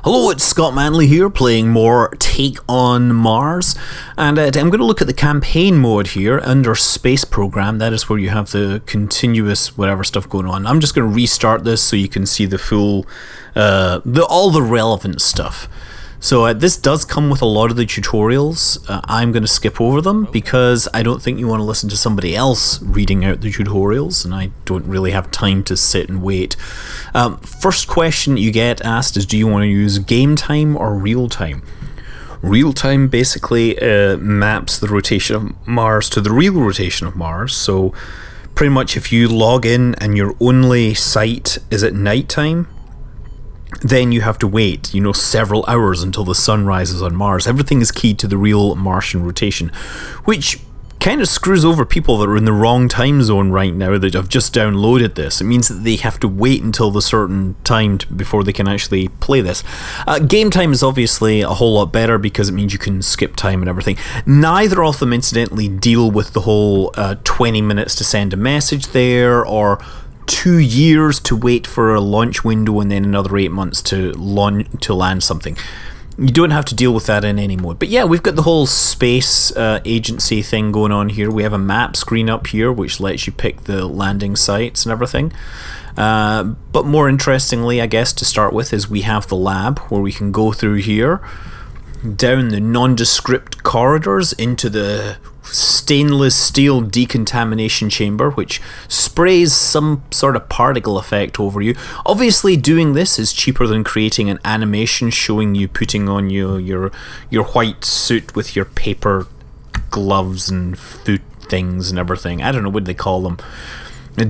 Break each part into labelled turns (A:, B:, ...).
A: Hello, it's Scott Manley here, playing more Take on Mars, and I'm going to look at the campaign mode here under Space Program. That is where you have the continuous whatever stuff going on. I'm just going to restart this so you can see the full, all the relevant stuff. So this does come with a lot of the tutorials. I'm going to skip over them because I don't think you want to listen to somebody else reading out the tutorials, and I don't really have time to sit and wait. First question you get asked is, do you want to use game time or real time? Real time basically maps the rotation of Mars to the real rotation of Mars. So pretty much if you log in and your only sight is at night time, then you have to wait, several hours until the sun rises on Mars. Everything is keyed to the real Martian rotation, which kind of screws over people that are in the wrong time zone right now that have just downloaded this. It means that they have to wait until the certain time before they can actually play this. Game time is obviously a whole lot better because it means you can skip time and everything. Neither of them, incidentally, deal with the whole 20 minutes to send a message there, or 2 years to wait for a launch window and then another 8 months to land something. You don't have to deal with that in any mode. But yeah, we've got the whole space agency thing going on here. We have a map screen up here which lets you pick the landing sites and everything. But more interestingly, I guess, to start with, is we have the lab where we can go through here, down the nondescript corridors into the stainless steel decontamination chamber, which sprays some sort of particle effect over you. Obviously doing this is cheaper than creating an animation showing you putting on your white suit with your paper gloves and food things and everything. I don't know what they call them. A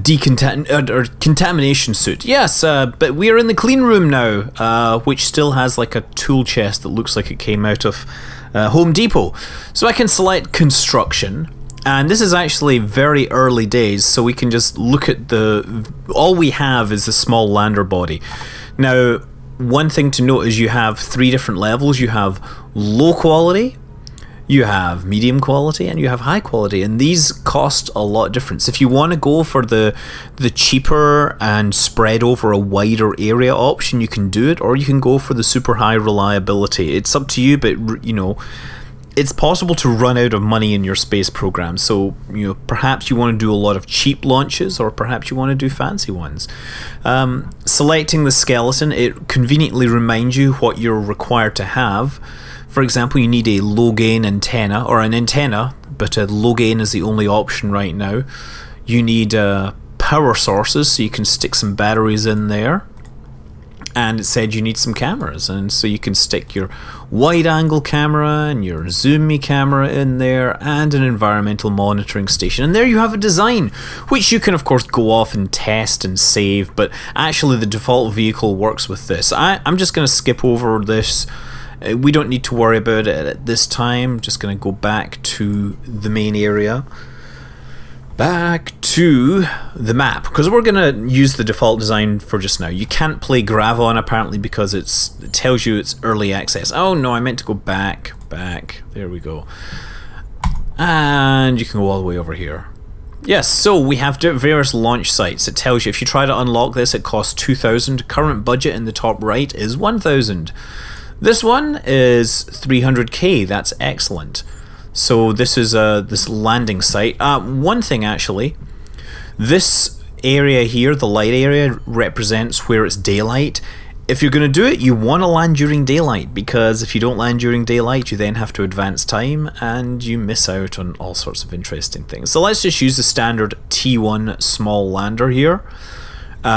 A: contamination suit. Yes, but we are in the clean room now, which still has like a tool chest that looks like it came out of Home Depot. So I can select construction, and this is actually very early days, so we can just look at all we have is a small lander body. Now, one thing to note is you have 3 different levels. You have low quality, you have medium quality, and you have high quality, and these cost a lot different. If you want to go for the cheaper and spread over a wider area option, you can do it, or you can go for the super high reliability. It's up to you, but it's possible to run out of money in your space program. So perhaps you want to do a lot of cheap launches, or perhaps you want to do fancy ones. Selecting the skeleton, it conveniently reminds you what you're required to have. For example, you need a low gain antenna, or an antenna, but a low gain is the only option right now. You need power sources, so you can stick some batteries in there. And it said you need some cameras, and so you can stick your wide angle camera and your zoom camera in there, and an environmental monitoring station. And there you have a design, which you can of course go off and test and save, but actually the default vehicle works with this. I'm just going to skip over this. We don't need to worry about it at this time. Just going to go back to the main area. Back to the map, because we're going to use the default design for just now. You can't play Gravon apparently because it tells you it's early access. Oh no, I meant to go back. There we go. And you can go all the way over here. Yes, so we have various launch sites. It tells you if you try to unlock this, it costs 2,000. Current budget in the top right is 1,000. This one is 300k. That's excellent. So this is this landing site. One thing actually, this area here, the light area, represents where it's daylight. If you're going to do it, you want to land during daylight, because if you don't land during daylight, you then have to advance time and you miss out on all sorts of interesting things. So let's just use the standard T1 small lander here.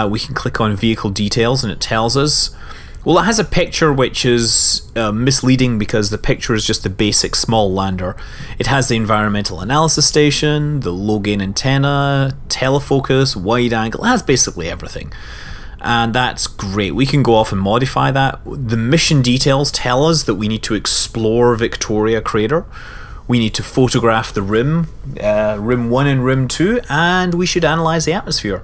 A: We can click on vehicle details and it tells us. Well, it has a picture which is misleading because the picture is just the basic small lander. It has the environmental analysis station, the low gain antenna, telefocus, wide angle. It has basically everything. And that's great. We can go off and modify that. The mission details tell us that we need to explore Victoria Crater. We need to photograph the rim, rim 1 and rim 2, and we should analyze the atmosphere.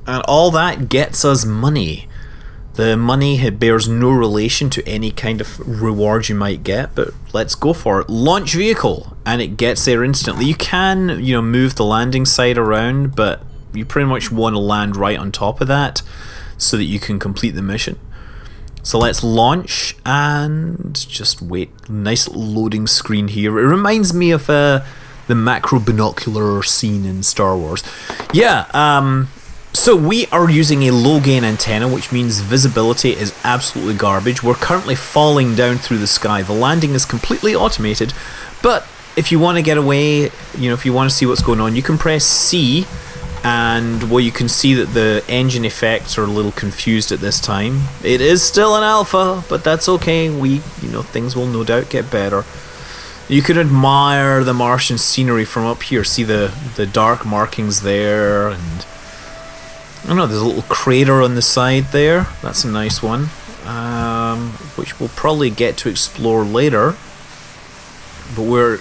A: And all that gets us money. The money bears no relation to any kind of reward you might get, but let's go for it. Launch vehicle, and it gets there instantly. You can, move the landing site around, but you pretty much want to land right on top of that so that you can complete the mission. So let's launch and just wait. Nice loading screen here. It reminds me of the macro binocular scene in Star Wars. Yeah, so we are using a low gain antenna, which means visibility is absolutely garbage. We're currently falling down through the sky. The landing is completely automated, but if you want to get away, you know, if you want to see what's going on, you can press C, and well, you can see that the engine effects are a little confused at this time. It is still an alpha, but that's okay. You know, things will no doubt get better. You can admire the Martian scenery from up here. See the dark markings there, and I don't know, there's a little crater on the side there. That's a nice one, which we'll probably get to explore later. But we're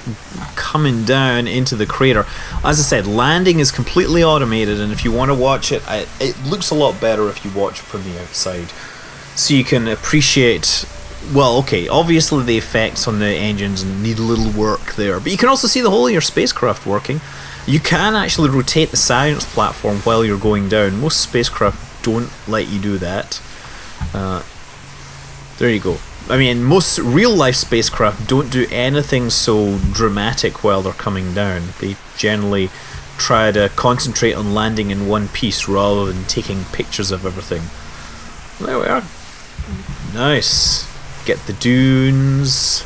A: coming down into the crater. As I said, landing is completely automated, and if you want to watch it, it looks a lot better if you watch it from the outside. So you can appreciate, well, okay, obviously the effects on the engines need a little work there, but you can also see the whole of your spacecraft working. You can actually rotate the science platform while you're going down. Most spacecraft don't let you do that. There you go. I mean, most real-life spacecraft don't do anything so dramatic while they're coming down. They generally try to concentrate on landing in one piece rather than taking pictures of everything. There we are. Nice. Get the dunes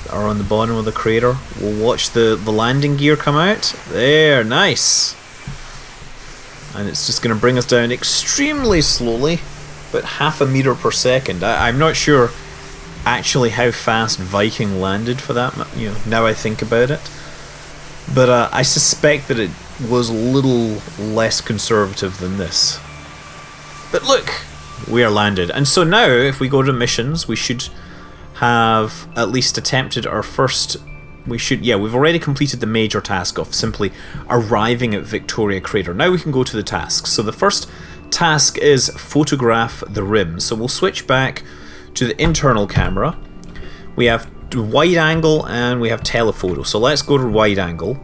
A: that are on the bottom of the crater. We'll watch the landing gear come out. There, nice. And it's just going to bring us down extremely slowly. But 0.5 meter per second. I'm not sure actually how fast Viking landed for that, you know, now I think about it. But I suspect that it was a little less conservative than this. But look, we are landed. And so now, if we go to missions, we should have at least attempted our first... yeah, we've already completed the major task of simply arriving at Victoria Crater. Now we can go to the tasks. So the first task is photograph the rim. So we'll switch back to the internal camera. We have wide angle and we have telephoto. So let's go to wide angle.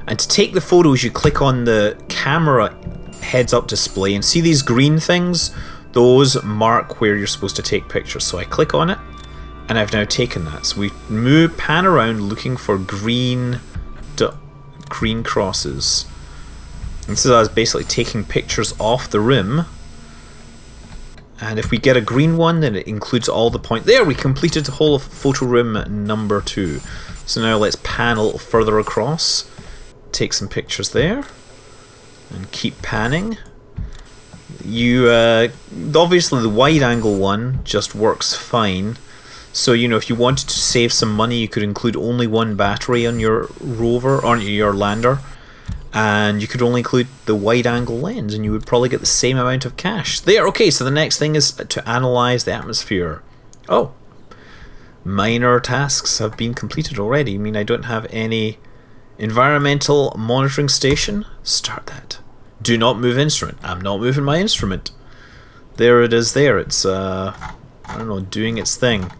A: And to take the photos, you click on the camera heads up display and see these green things? Those mark where you're supposed to take pictures. So I click on it and I've now taken that. So we pan around looking for green crosses. And so I was basically taking pictures off the rim. And if we get a green one, then it includes all the points. There, we completed the whole of photo rim number 2. So now let's pan a little further across. Take some pictures there. And keep panning. Obviously the wide angle one just works fine. So, you know, if you wanted to save some money, you could include only one battery on your rover, on your lander. And you could only include the wide angle lens and you would probably get the same amount of cash. There, okay, so the next thing is to analyze the atmosphere. Oh, minor tasks have been completed already. I mean, I don't have any environmental monitoring station. Start that. Do not move instrument. I'm not moving my instrument. There it is there. It's, I don't know, doing its thing.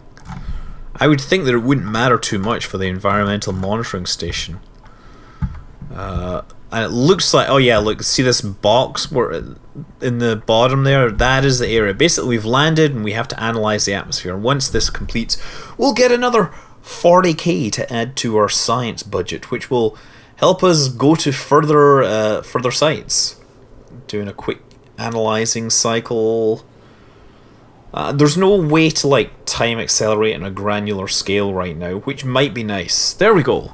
A: I would think that it wouldn't matter too much for the environmental monitoring station. And it looks like, oh yeah, look, see this box where in the bottom there? That is the area. Basically, we've landed and we have to analyze the atmosphere. And once this completes, we'll get another 40k to add to our science budget, which will help us go to further sites. Doing a quick analyzing cycle. There's no way to like time accelerate on a granular scale right now, which might be nice. There we go.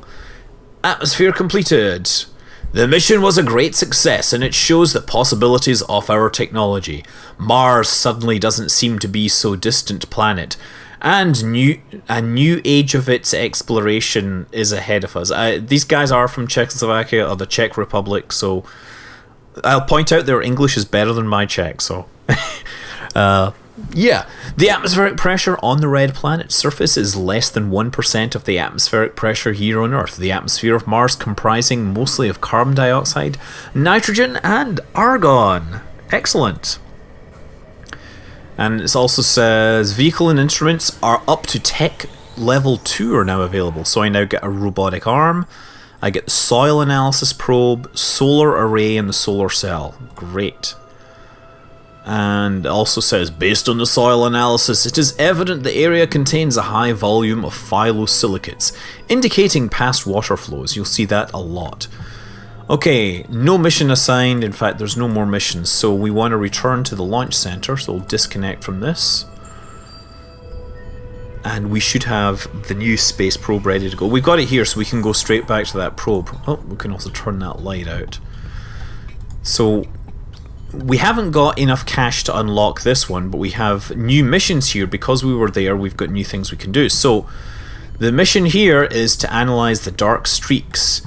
A: Atmosphere completed. The mission was a great success and it shows the possibilities of our technology. Mars suddenly doesn't seem to be so distant planet, and a new age of its exploration is ahead of us. These guys are from Czechoslovakia or the Czech Republic, so I'll point out their English is better than my Czech, so yeah, the atmospheric pressure on the red planet's surface is less than 1% of the atmospheric pressure here on Earth. The atmosphere of Mars comprising mostly of carbon dioxide, nitrogen and argon. Excellent. And it also says vehicle and instruments are up to tech level 2 are now available. So I now get a robotic arm, I get the soil analysis probe, solar array and the solar cell. Great. And also says, based on the soil analysis, it is evident the area contains a high volume of phyllosilicates, indicating past water flows. You'll see that a lot. Okay, no mission assigned. In fact, there's no more missions, so we want to return to the launch center, so we'll disconnect from this. And we should have the new space probe ready to go. We've got it here, so we can go straight back to that probe. Oh, we can also turn that light out. So we haven't got enough cash to unlock this one, but we have new missions here. Because we were there, we've got new things we can do. So the mission here is to analyze the dark streaks.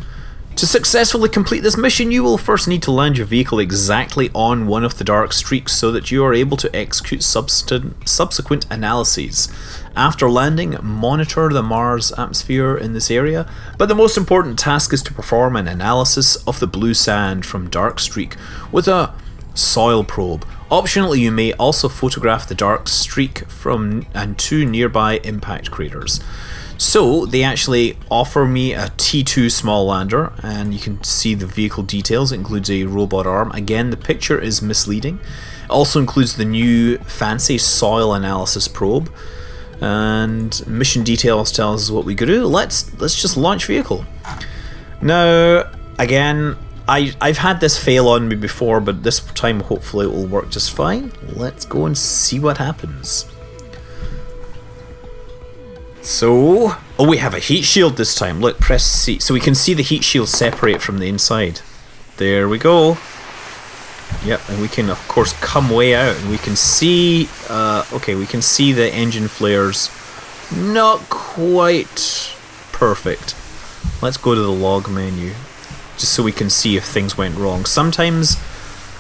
A: To successfully complete this mission, you will first need to land your vehicle exactly on one of the dark streaks so that you are able to execute subsequent analyses. After landing, monitor the Mars atmosphere in this area, but the most important task is to perform an analysis of the blue sand from dark streak with a soil probe. Optionally, you may also photograph the dark streak from and two nearby impact craters. So they actually offer me a T2 small lander, and you can see the vehicle details. It includes a robot arm. Again, the picture is misleading. It also includes the new fancy soil analysis probe, and mission details tells us what we could do. Let's just launch vehicle. Now, again, I've had this fail on me before, but this time hopefully it will work just fine. Let's go and see what happens. So, oh, we have a heat shield this time. Look, press C. So we can see the heat shield separate from the inside. There we go. Yep, and we can of course come way out and we can see, okay, we can see the engine flares. Not quite perfect. Let's go to the log menu, just so we can see if things went wrong. Sometimes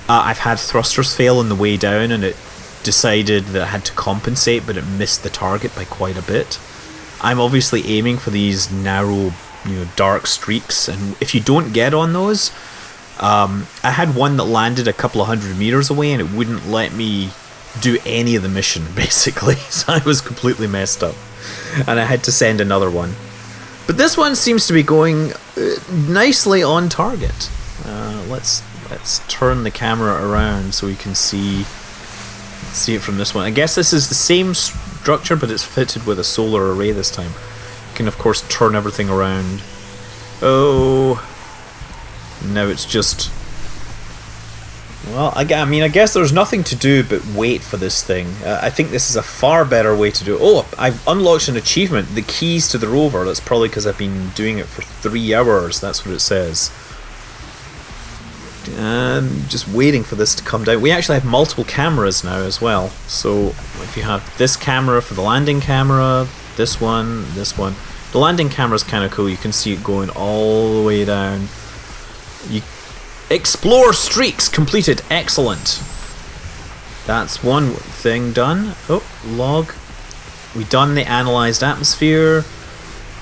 A: I've had thrusters fail on the way down and it decided that I had to compensate, but it missed the target by quite a bit. I'm obviously aiming for these narrow, dark streaks, and if you don't get on those, I had one that landed a couple of 100 meters away and it wouldn't let me do any of the mission, basically, so I was completely messed up, and I had to send another one. But this one seems to be going nicely on target. Let's turn the camera around so we can see it from this one. I guess this is the same structure, but it's fitted with a solar array this time. You can of course turn everything around. Oh, now it's just, well, I guess there's nothing to do but wait for this thing. I think this is a far better way to do it. Oh, I've unlocked an achievement, the keys to the rover. That's probably because I've been doing it for 3 hours. That's what it says. And just waiting for this to come down. We actually have multiple cameras now as well. So if you have this camera for the landing camera, this one. The landing camera is kind of cool. You can see it going all the way down. You explore streaks completed. Excellent. That's one thing done. Oh, log. We've done the analyzed atmosphere.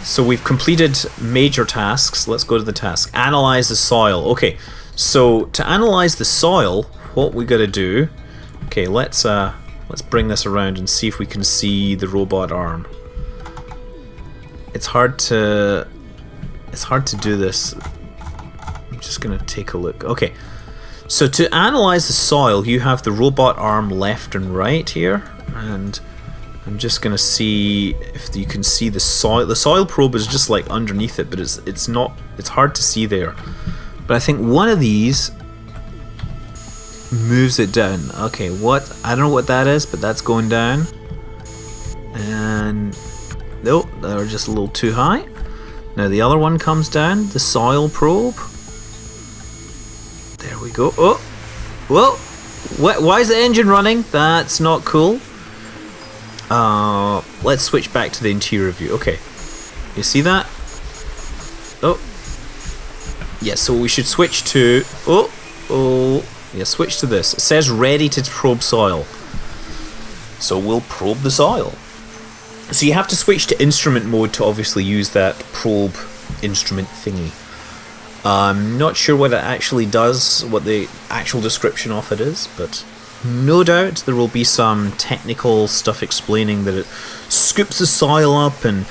A: So we've completed major tasks. Let's go to the task. Analyze the soil. Okay. So to analyze the soil, what we got to do? Okay, let's bring this around and see if we can see the robot arm. It's hard to do this. I'm just gonna take a look. Okay, so to analyze the soil, you have the robot arm left and right here, and I'm just gonna see if you can see the soil. The soil probe is just like underneath it, but it's hard to see there. But I think one of these moves it down. Okay, I don't know what that is, but that's going down. And nope, they're just a little too high. Now the other one comes down, the soil probe. There we go. Oh, well, why is the engine running? That's not cool. Let's switch back to the interior view. Okay, you see that? Oh. Yeah, so we should switch to, switch to this. It says ready to probe soil. So we'll probe the soil. So you have to switch to instrument mode to obviously use that probe instrument thingy. I'm not sure what it actually does, what the actual description of it is, but no doubt there will be some technical stuff explaining that it scoops the soil up and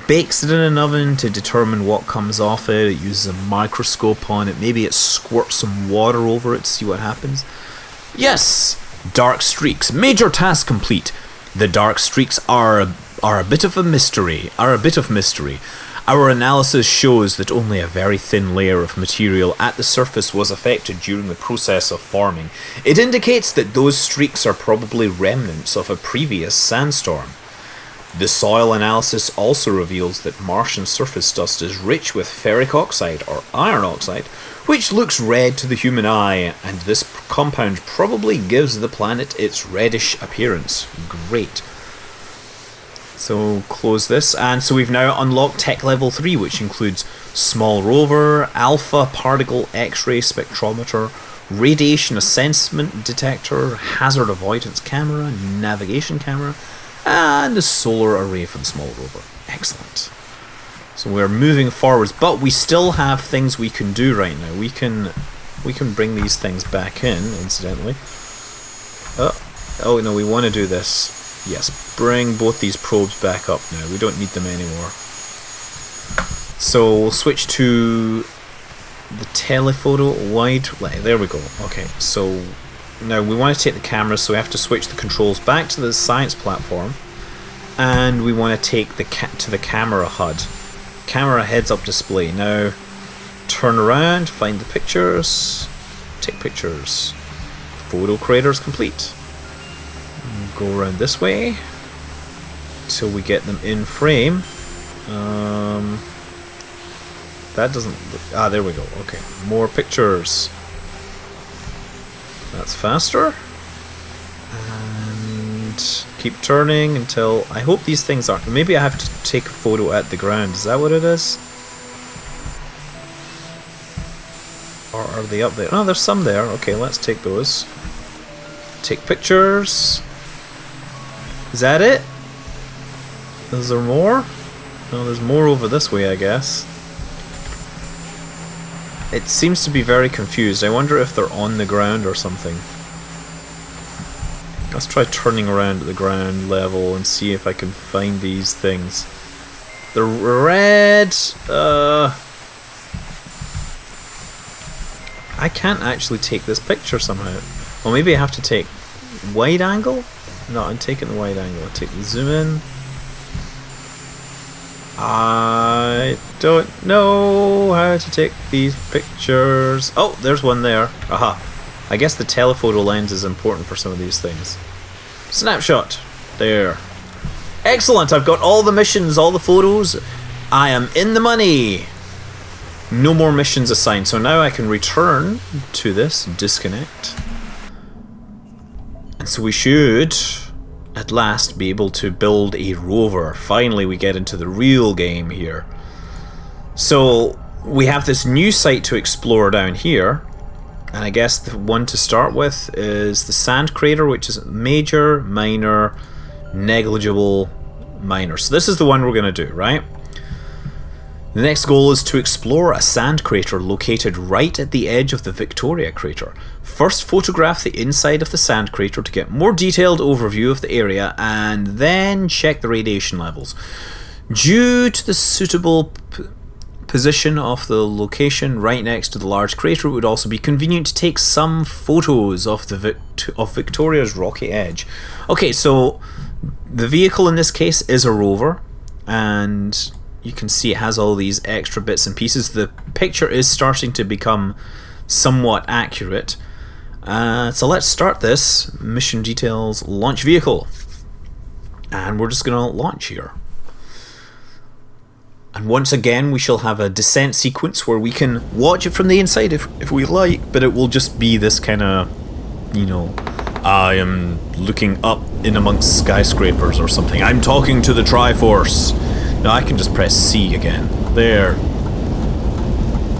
A: bakes it in an oven to determine what comes off it. It uses a microscope on it. Maybe it squirts some water over it to see what happens. Yes, Dark streaks. Major task complete. The dark streaks are a bit of mystery. Our analysis shows that only a very thin layer of material at the surface was affected during the process of forming. It indicates that those streaks are probably remnants of a previous sandstorm. The soil analysis also reveals that Martian surface dust is rich with ferric oxide or iron oxide, which looks red to the human eye, and this compound probably gives the planet its reddish appearance. Great. So close this, and so we've now unlocked Tech Level 3, which includes small rover, alpha particle X-ray spectrometer, radiation assessment detector, hazard avoidance camera, navigation camera, and the solar array for the small rover. Excellent. So we're moving forwards, but we still have things we can do right now. We can bring these things back in, incidentally. Oh no, we want to do this. Yes, bring both these probes back up now. We don't need them anymore. So we'll switch to the telephoto wide. There we go. Okay, so now we want to take the cameras, so we have to switch the controls back to the science platform, and we want to take to the camera HUD. Camera heads-up display. Now turn around, find the pictures, take pictures. Photo creator's complete. Go around this way till we get them in frame. That doesn't look, there we go. Okay, more pictures. That's faster. And keep turning until, I hope these things aren't, maybe I have to take a photo at the ground. Is that what it is? Or are they up there? Oh, there's some there. Okay, let's take those. Take pictures. Is that it? Is there more? No, there's more over this way, I guess. It seems to be very confused. I wonder if they're on the ground or something. Let's try turning around at the ground level and see if I can find these things. The red... I can't actually take this picture somehow. Well, maybe I have to take wide angle? No, I'm taking the wide angle. I'll take the zoom in. I don't know how to take these pictures. Oh, there's one there. Aha. I guess the telephoto lens is important for some of these things. Snapshot. There. Excellent. I've got all the missions, all the photos. I am in the money. No more missions assigned. So now I can return to this, disconnect. And so we should, at last, be able to build a rover. Finally, we get into the real game here. So we have this new site to explore down here. And I guess the one to start with is the sand crater, which is major, minor, negligible, minor. So this is the one we're going to do, right? The next goal is to explore a sand crater located right at the edge of the Victoria crater. First, photograph the inside of the sand crater to get more detailed overview of the area, and then check the radiation levels. Due to the suitable position of the location right next to the large crater, it would also be convenient to take some photos of Victoria's rocky edge. Okay, so the vehicle in this case is a rover, and you can see it has all these extra bits and pieces. The picture is starting to become somewhat accurate. So let's start this. Mission details, launch vehicle. And we're just going to launch here. And once again, we shall have a descent sequence where we can watch it from the inside if we like, but it will just be this kind of, you know, I am looking up in amongst skyscrapers or something. I'm talking to the Triforce. Now I can just press C again. There.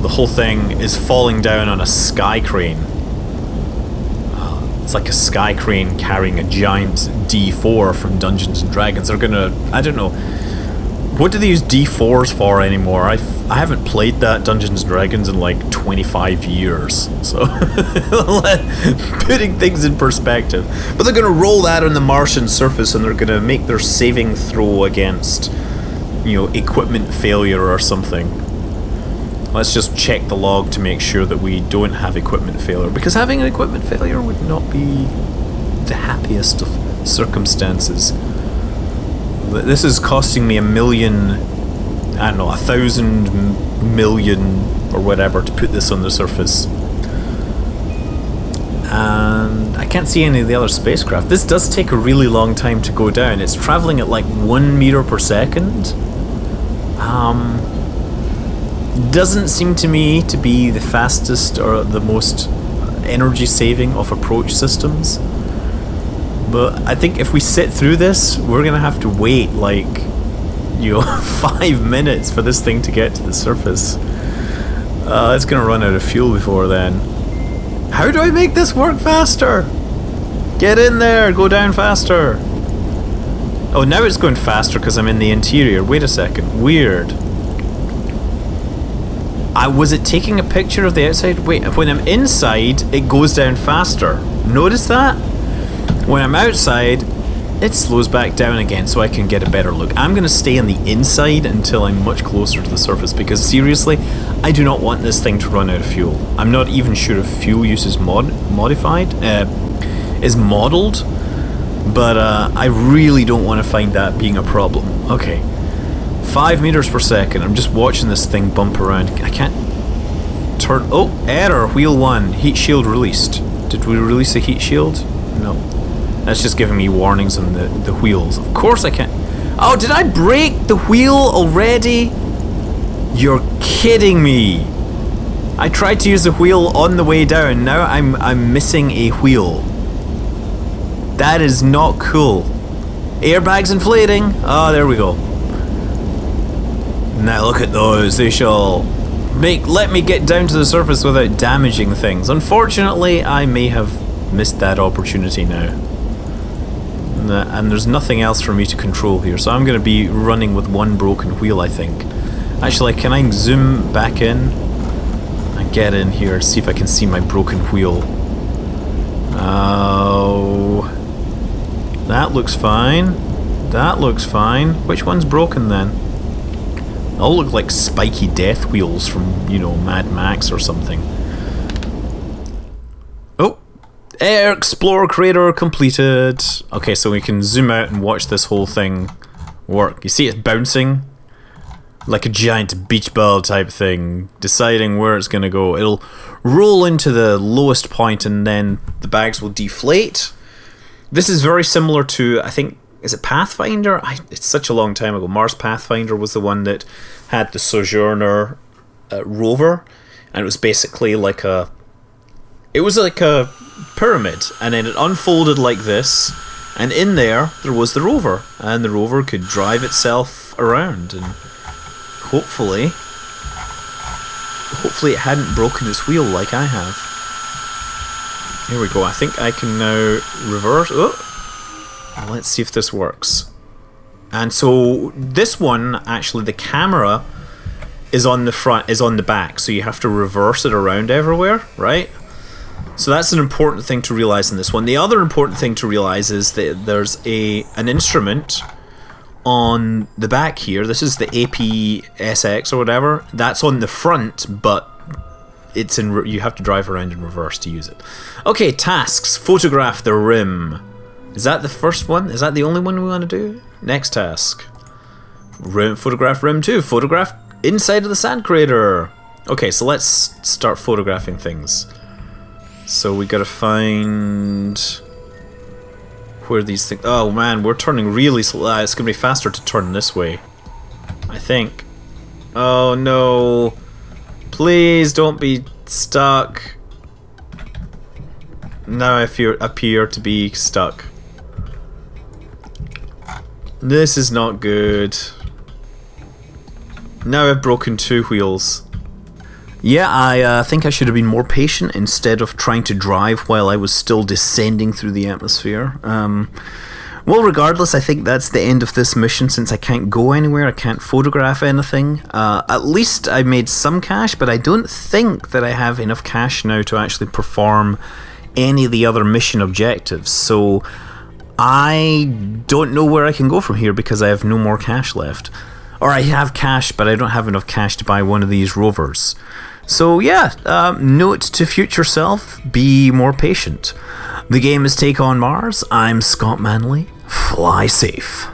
A: The whole thing is falling down on a sky crane. It's like a sky crane carrying a giant D4 from Dungeons and Dragons. They're gonna... I don't know. What do they use D4s for anymore? I haven't played that Dungeons and Dragons in like 25 years. So, putting things in perspective. But they're gonna roll that on the Martian surface and they're gonna make their saving throw against, you know, equipment failure or something. Let's just check the log to make sure that we don't have equipment failure, because having an equipment failure would not be the happiest of circumstances. This is costing me 1,000 million or whatever to put this on the surface. And I can't see any of the other spacecraft. This does take a really long time to go down. It's traveling at like 1 meter per second. Doesn't seem to me to be the fastest or the most energy saving of approach systems. But I think if we sit through this, we're gonna have to wait like, 5 minutes for this thing to get to the surface. It's gonna run out of fuel before then. How do I make this work faster? Get in there, go down faster. Oh, now it's going faster because I'm in the interior. Wait a second, weird. Was it taking a picture of the outside? Wait, when I'm inside, it goes down faster. Notice that? When I'm outside, it slows back down again so I can get a better look. I'm going to stay on the inside until I'm much closer to the surface because seriously, I do not want this thing to run out of fuel. I'm not even sure if fuel use is is modeled, but I really don't want to find that being a problem. Okay, 5 meters per second. I'm just watching this thing bump around. I can't turn. Oh, error. Wheel 1. Heat shield released. Did we release a heat shield? No. That's just giving me warnings on the wheels. Of course I can't. Oh, did I break the wheel already? You're kidding me. I tried to use the wheel on the way down. Now I'm missing a wheel. That is not cool. Airbags inflating. Oh, there we go. Now look at those. They shall let me get down to the surface without damaging things. Unfortunately, I may have missed that opportunity now. And there's nothing else for me to control here, so I'm going to be running with one broken wheel, I think. Actually, can I zoom back in and get in here and see if I can see my broken wheel? Oh, that looks fine. That looks fine. Which one's broken then? They all look like spiky death wheels from, Mad Max or something. Oh, Air Explorer Crater completed. Okay, so we can zoom out and watch this whole thing work. You see it bouncing? Like a giant beach ball type thing, deciding where it's going to go. It'll roll into the lowest point and then the bags will deflate. This is very similar to, I think, is it Pathfinder? It's such a long time ago. Mars Pathfinder was the one that had the Sojourner rover, and it was basically like a pyramid, and then it unfolded like this, and in there was the rover, and the rover could drive itself around, and hopefully it hadn't broken its wheel like I have. Here we go. I think I can now reverse. Oh, let's see if this works. And so this one, actually, the camera is on the front, is on the back, so you have to reverse it around everywhere, right? So that's an important thing to realize in this one. The other important thing to realize is that there's an instrument on the back here. This is the APSX or whatever. That's on the front, but it's in. You have to drive around in reverse to use it. Okay, tasks. Photograph the rim. Is that the first one? Is that the only one we want to do? Next task. Photograph rim 2. Photograph inside of the sand crater. Okay, so let's start photographing things. So we gotta find where these things. Oh man, we're turning really slow. It's gonna be faster to turn this way, I think. Oh no! Please don't be stuck. Now I appear to be stuck. This is not good. Now I've broken 2 wheels. Yeah, I think I should have been more patient instead of trying to drive while I was still descending through the atmosphere. Well, regardless, I think that's the end of this mission since I can't go anywhere, I can't photograph anything. At least I made some cash, but I don't think that I have enough cash now to actually perform any of the other mission objectives. So I don't know where I can go from here because I have no more cash left. Or I have cash, but I don't have enough cash to buy one of these rovers. So yeah, note to future self, be more patient. The game is Take on Mars. I'm Scott Manley. Fly safe.